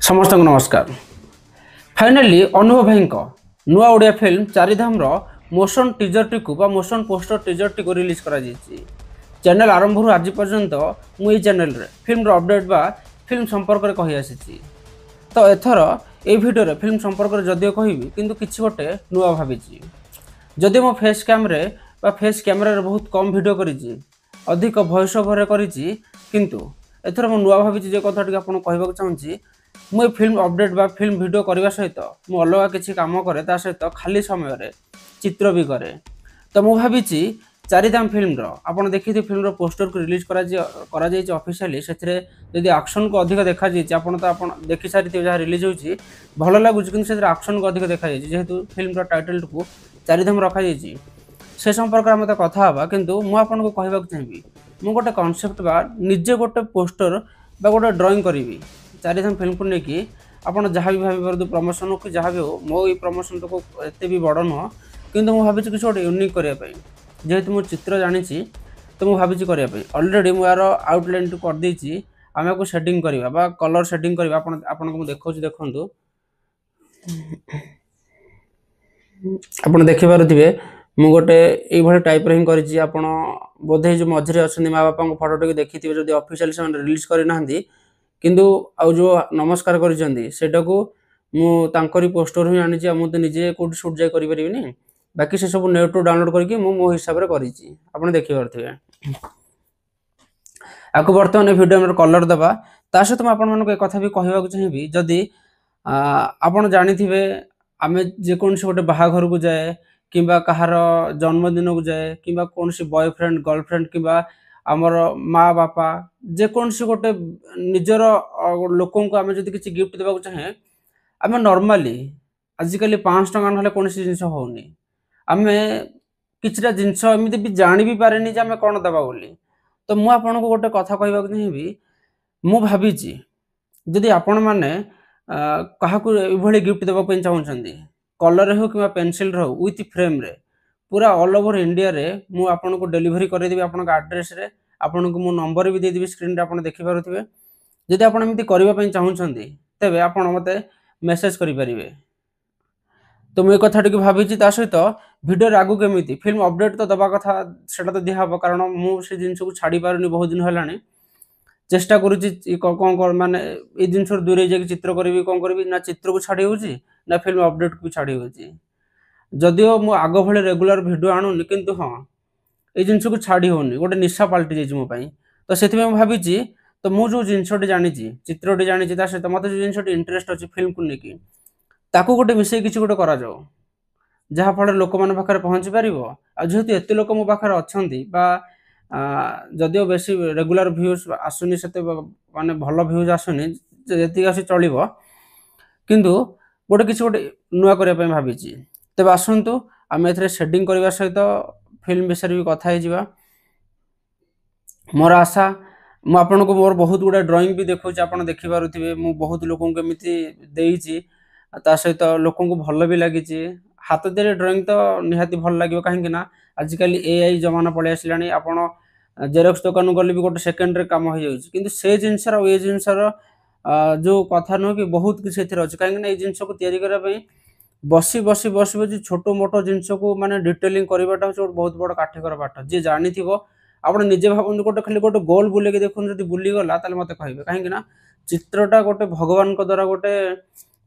समस्त नमस्कार। फाइनाली अनुभव भाई नुआ Odia film Charidham motion teaser टी मोशन पोस्टर टीजर टी रिलीज करा चैनल आरंभ आज पर्यंत मुझे चैनल फिल्म अपडेट बा फिल्म संपर्क में कही आसी तो एथर ये भिडियो फिल्म संपर्क में जदिव कहि किंतु किछि गोटे नुआ भावी जदि मो फेस कैमेरा बहुत कम वीडियो करी अधिक वॉइस ओवर करी किंतु एथर मो नुआ भावी जे कथा आपको कहवाक चाहूँगी मुझे फिल्म अपडेट बा फिल्म वीडियो करने सहित मु अलग किसी काम करे ता सहित खाली समय चित्र भी करे तो मु भावी चारिधाम फिल्म आपन देखी फिल्म पोस्टर को रिलीज करा ऑफिशियली से यदि एक्शन को अधिक देखा आपन तो आप देखी सारी जहाँ रिलीज होती भल लगुच कि एक्शन को अधिक देखा जेहेतु फिल्म टाइटल को चारिधाम रखा से संपर्क में मत कथा किंतु मुझे कहवाक चाहिए मु गोटे कॉन्सेप्ट बा निजे गोटे पोस्टर बा गोटे ड्राइंग करी चारिधाम फिल्म को लेकिन आपड़ जहाँ भी भाई पार्थ प्रमोशन हो कि जहाँ भी हो मो प्रमोशन तो एत भी बड़ नुह किंतु मुझे भावी किसी गोटे यूनिक करने जेहेतु मुझे चित्र जानी तो मुझे भावी करने अलरेडी मुझे यार आउटलाइन करदे आम को सेटिंग करवा कलर सेटिंग करवा आपको देखा देखु आप देखिपे मु गोटे ये टाइप हिं कर बोधे जो मझे अच्छे माँ बापा फटो देखी थे जो ऑफिशियल से रिलीज करना किंतु आउ जो नमस्कार करा मुझे पोस्टर ही आनी मुझे निजे कौट शूट जाए करें बाकी से सब नेट डाउनलोड करके मो हिसाब से कर देखी पारे आपको बर्तमान वीडियो कलर दबा ता सहित मुझे एक कथा भी कहवाक चाहिए जदि आपड़ जानी थे आम जेकोसी गोटे बाहाघर को जाए कि कहार जन्मदिन को जाए कि कौन बॉयफ्रेंड गर्लफ्रेंड कि आमर माँ बापा जेकोसी गोटे निजर लोक को आम जब किसी गिफ्ट देवाक चाहे आम नॉर्मली आजिकल 500 टका ना कौन जिन होनी आम किसी जिनस एमती भी जानी भी पारे आम कौन दबा बोली तो मुझे आपको गोटे कथा कहवाक चाहिए मु भावी जदि आपण मैंने क्या गिफ्ट देवाई चाहते कलर हो कि पेनसिल हो विथ फ्रेम रे पूरा ऑल ओवर इंडिया रे मु आपको डेलीवरी करदेवी आपन एड्रेस रे आपन को मो नंबर भी देदेवी स्क्रीन रे आपन देखि पारुथिबे जदि आपन एमती करबा पई चाहउछंती तबे आपन मते मेसेज करि परिबे तो मु कथाटी को भाभी ता सहित वीडियो आगु केमिति फिल्म अपडेट तो दबा कथा सेटा तो दिया हबो कारण मु से जिंस को छाड़ी पारुनी बहुत दिन हलानी चेष्टा करूची कौन माने ए जिंस दूरे जाके चित्र करबी कौन करबी ना चित्र को छाड़ी होची ना फिल्म अपडेट को छाड़ी होची जदिओ मु आग भले रेगुलर वीडियो आणुनी किंतु हाँ ये जिनस को छाड़ी होनी गोटे निशा पलटि जाइए मो तो से भावी तो मुझे जिनसटी जानी चित्रटी जानी सहित मत जो जिनस इंटरेस्ट अच्छी फिल्म को लेकिन ताकू गोटे मिसे किसी गोटे करा जहाँफल लोक मैंने पाखे पहुँची पार जेहेतु एत लोक मो पाखे अच्छा जदिओ बेसी रेगुलर भ्यूज आसुनी से माने भल भ्यूज आसुनी जी आस चलो किंतु गोटे किसी गोटे नुआ करने भावी तेज आसतु आम ए सेटिंग करने सहित फिल्म विषय भी कथा है मोर आशा मु आपन को मोर बहुत गुड़ा ड्राइंग भी देखा आप देखिपे मु बहुत लोक देती सहित लोक भल भी लगी हाथ दे ड्राइंग तो निहाती भल लगे कहीं आजिकल एआई जमाना पलि आसला आपड़ जेरक्स दुकान गले भी गोटे सेकेंड काम हो जाए से जिनसर ये जिनसर जो कथा नुह कि बहुत किसी अच्छे कहीं जिनस को तैयारी करने बसी बसी बसी बसी छोट मोट जिनस को माने डिटेलिंग करवाटा हूँ बहुत बड़ काठिकर पाठ जी जानी आप निजे भावुँ गोटे खाली गोटे गोल बुलेक देखुन जब बुलीगला मत कहे कहीं चित्रटा गोटे भगवान द्वारा गोटे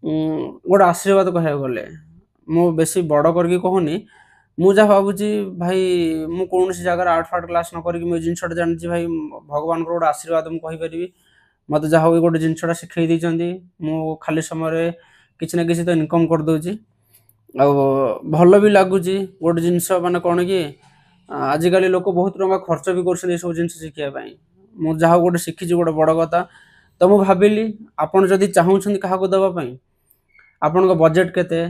गोटे आशीर्वाद कह गले मु बेसी बड़ करके कहूनी मुझे भावुची भाई मु कौन सी जगह आर्ट फार्ट क्लास न करी जिनसा जानी भाई भगवान गोटे आशीर्वाद मुझे मत जहाँ गोटे जिनसा शिखे देती मु खाली समय किसी ना किसी तो इनकम कर दूची भल भी लगुच गोटे जिनस माने कौन कि आजिकल लोक बहुत टका खर्च भी कर सब जिन शिखापी मुझे जहाँ गोटे शिखी गोटे बड़ कथा तो मुझे भाविली आपड़ जदि चाहूँ क्या देवाई आपण बजेट केते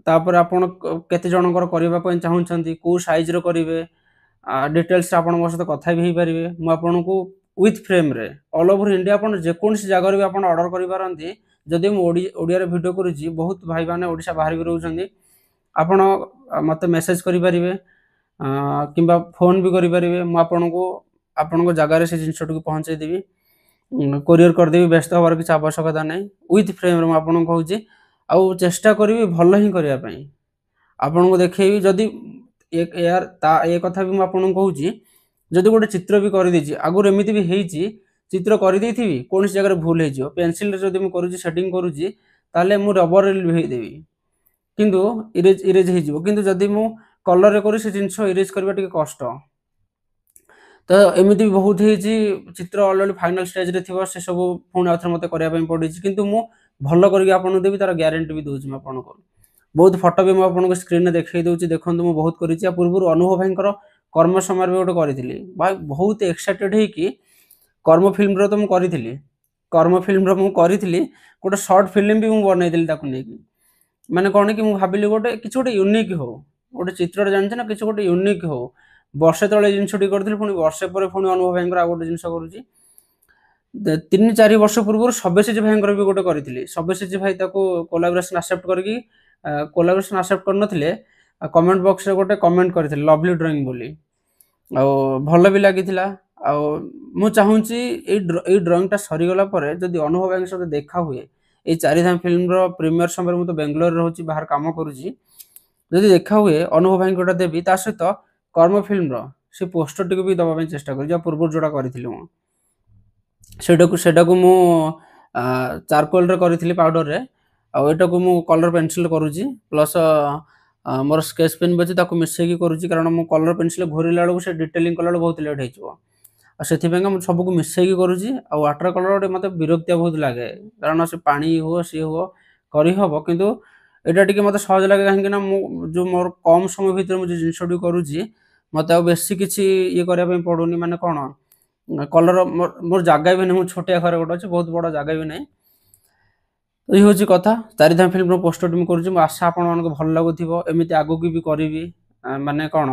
तापर आपण केते जनकर करबा पई चाहउछंती को साइज रो करिवे डिटेल्स आपण मो सहित कथा भी पारे मु आपको विथ फ्रेम रे ऑल ओवर इंडिया आपण जेकोसी जगह भी आपण ऑर्डर करि पारंती जदि मु ओडिया रे वीडियो करूची बहुत भाई माने ओडिशा बाहर भी रहउछंदी आपण मते मेसेज करि पारिबे किंबा फोन भी करि पारिबे मु आपनको जगह रे से जिंसटो को पहुंचाई देबी कोरियर कर देबी व्यस्त होबार किछ आवश्यकता नै विथ फ्रेम रे मु आपनको कहूची आ चेष्टा करिवि भलो ही करिया पई आपनको देखैबी जदि एक यार ता ए कथा भी मु आपनको कहूची जदि गोटे चित्र भी कर देछि आगुर एमिति भी हेछि चित्र कर देथिबी कोन जगह रे भूल हेजियो पेंसिल रे जदि मु करूची सेटिंग करूची ताले मु रबर रे लिभेइ देबी किंतु इरेज इरेज हेजियो किंतु जदि मु कलर रे करू से जिंस इरेज करबा टिके कष्ट तो एमिति भी बहुत हेछि चित्र ऑलरेडी फाइनल स्टेज रे थिबो से सब पुणी आथर मते करिया पई पडिछि किंतु मु भलो करके आपन देबी तार ग्यारंटी भी दोछि म आपन को बहुत फोटो भी म आपन को स्क्रीन रे देखै दोछि देखंतु मु बहुत करिछि आ पूर्व अनुभव भाईकर कर्म समार भी गोटे करिथिली भाई बहुत एक्साइटेड हे कि कर्म फिल्म रो तो मु करिथिली कर्म फिल्म रो मु करिथिली गोटे शॉर्ट फिल्म भी मु बनैथिली ताकु नै कि माने कोन कि मु भाबिली गोटे किछ गोटे यूनिक हो गोटे चित्र जानछ ना किछ गोटे यूनिक हो वर्षे तले जिनसटी करथिली पुनी वर्षे पर पुनी अनुभव भाईकर आ गोटे जिनस करूची 3-4 वर्ष पूर्व सब्यसाची भाईकर भी गोटे करिथिली सब्यसाची भाई ताको कोलैबोरेशन एक्सेप्ट करकी कोलैबोरेशन एक्सेप्ट कर नथिले कमेंट बॉक्स रे गोटे कमेंट करथिले लवली ड्राइंग बोली आ भलो भी लागिथिला आ मु चाहूची ए ड्राइंग ता सरी गला परे जदी अनुभव भाई सहित देखा हुए ए चारिधाम फिल्म रो प्रीमियर समय मु तो बेंगलोर रहउची बाहर काम करूची जदी देखा हुए अनुभव भाई कोटा देबी ता सहित कर्म फिल्म रो से पोस्टर टिक भी दबा पई चेष्टा करी जा पूर्व जोडा करिथिली मु सेटाकू मु चारकोल रे करिथिली पाउडर रे आ एटाकू मु कलर पेंसिल करूची प्लस मोर स्केच पेन बची ताकू मिसै की करूची कारण मु कलर पेंसिल घोरिला लडू से डिटेलिंग कलर बहुत लेट हेइचो आ सेथि पेंगा मु सब को मिसै की करूची आ वाटर कलर मते विरक्ति बहुत लागे कारण से पानी हो सी हो करी हबो किंतु एटा टिके मते सहज लागे काहे कि ना मु जो मोर कम समय भीतर मु जे जिंसडी करूची मते आ बेसी किछि ये करिया पे पडुनी माने कोन कलर मोर जागा भी नहीं छोटिया घर गोटे अच्छे बहुत बड़ा जागा भी नहीं तो ये हूँ कथा चारिधाम फिल्म पोस्टर भी करुँच आशा आपण मान भल लगुव एमती आगू की भी करी माने कौन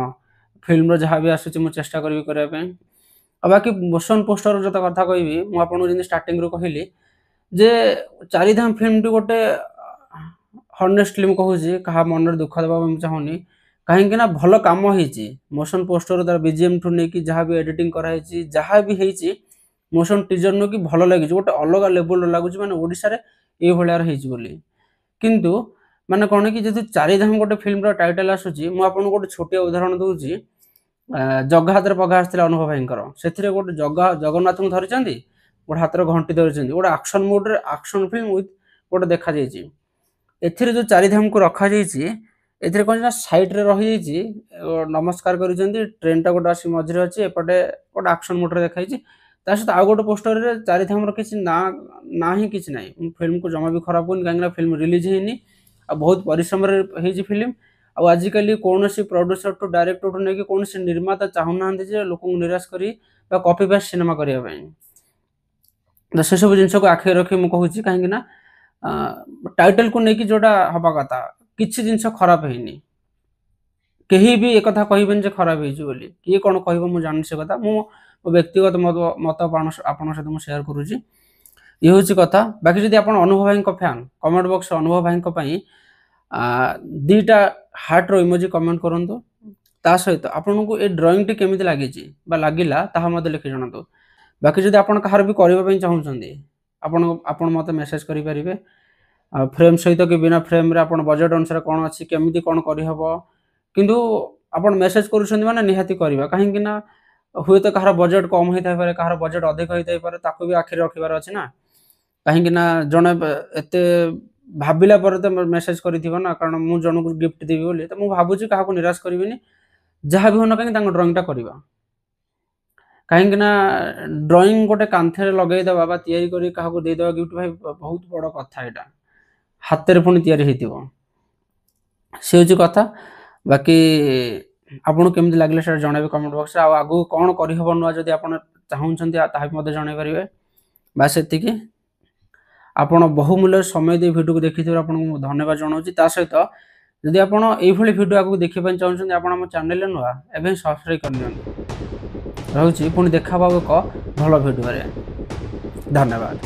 फिल्म जहाँ भी आसूँ मुझे चेष्टा करी करने बाकी मोशन पोस्टर जो कथा कहि मुझे स्टार्टिंग रू कहली जे चारिधाम फिल्म टी गोटे हनेस्टली मुझे कहा मन दुख देवा चाहूनी कहीं ना भल कम होती मोशन पोस्टर तार बीजीएम ठू नहीं जहाँ भी एडिटिंग कराई जहाँ भी होती मोशन टीजर नु कि भल लगी गोटे अलग लेवल लगुच माने ओडिशा रे ए भलियार हेची बोली किंतु माने कोन कि जदि चारिधाम गोटे फिल्म रो टाइटल आसुची मु आपन गोटे छोटिया उदाहरण दूची जग्गा हातर पगा आस्थिला अनुभव भाईकर सेथिरे गोटे जग्गा जगन्नाथ को धरिचंदी गोटे हातर घंटी धरिचंदी गोटे एक्शन मोड रे एक्शन फिल्म विथ गोटे देखा जायची एथिरे जो चारिधाम को रखा जायची एथिरे कोन साइड रे रही जायची नमस्कार करिसंदी ट्रेन टा गोटे आसी मझरे अछि एपटे गोटे एक्शन मोड रे देखाइची ता सहित आउ गोटे पोस्टर रे चारिधाम रो किछि ना ही किछि नाही फिल्म को जमा भी खराब कोन कांगना फिल्म रिलीज हेनी आ बहुत परिश्रम रे हेजी फिल्म आ आजिकली कोनोसी प्रोड्यूसर टू डायरेक्टर टू नै कि कोनोसी निर्माता चाहू ना जे लोक को निराश करी बा कॉपी पेस्ट सिनेमा करिया पई तो से सब जिंस को आखे रखी मु कहूची काहे ना टाइटल को नै कि जोटा हबा कथा किछि जिंस खराब हेनी केही भी एक कथा कहिबेन जे खराब हेजु बोली किए कोन कहबो मु जानि से कथा मु व्यक्तिगत मत आपण सहित मु शेयर करूची ये हूँ कथा बाकी जदि आप अनुभव भाई फैन कमेंट बॉक्स अनुभव भाई दीटा हार्ट रो इमोजी कमेंट करूँ ता सहित आपन को ए ड्राइंग टी केमिति लागिची बा लागिला ताहा मते लिखि जणातु बाकी जदि आपन कहार भी करबा पई चाहुचंदी आपन मते मेसेज करि परिबे फ्रेम सहित कि बिना फ्रेम रे आपन बजेट अनुसार कोन अछि केमिति कोन करि हबो किंतु आपन मेसेज करूछंदी माने निहाती करबा काहे कि ना हुए तो कहार बजेट कम होता है कहार बजेट अधिक होता है ताको भी आखिर रखिबार अछि ना कहीं ना जने एते भाबिला पर तो मेसेज करिथिबो ना कारण मु जन को गिफ्ट देबी बोली तो मु भाबुची काहा को निराश करबिनी जहाँ भी होना कहीं तांको ड्राइंग टा करबा कहीं ना ड्राइंग गोटे कांथे लगे दबा बा तयारी करी काहा को दे दबा गिफ्ट भाई बहुत बड़ कथा एटा हाथ रे पुनी तयारी हेतिबो से होची कथा बाकी आपन केमति लागले सर जणाबे कमेंट बॉक्स रे आ आगु कोन करि हबो न जदि आपन चाहुचंती ताहा भी मते जणाई परिबे बस एतिकी आपन बहुमूल्य समय दे वीडियो को देखिथिबो आपन को धन्यवाद जणाउची ता सहित जदि आपण एइभଳି भिडियो आगु देखि पय चाहउछन आपण हम चैनल नुआ एबे सब्सक्राइब करनियन रहउची पुणी देखा बाबू एक भलो भिडियो रे। धन्यवाद।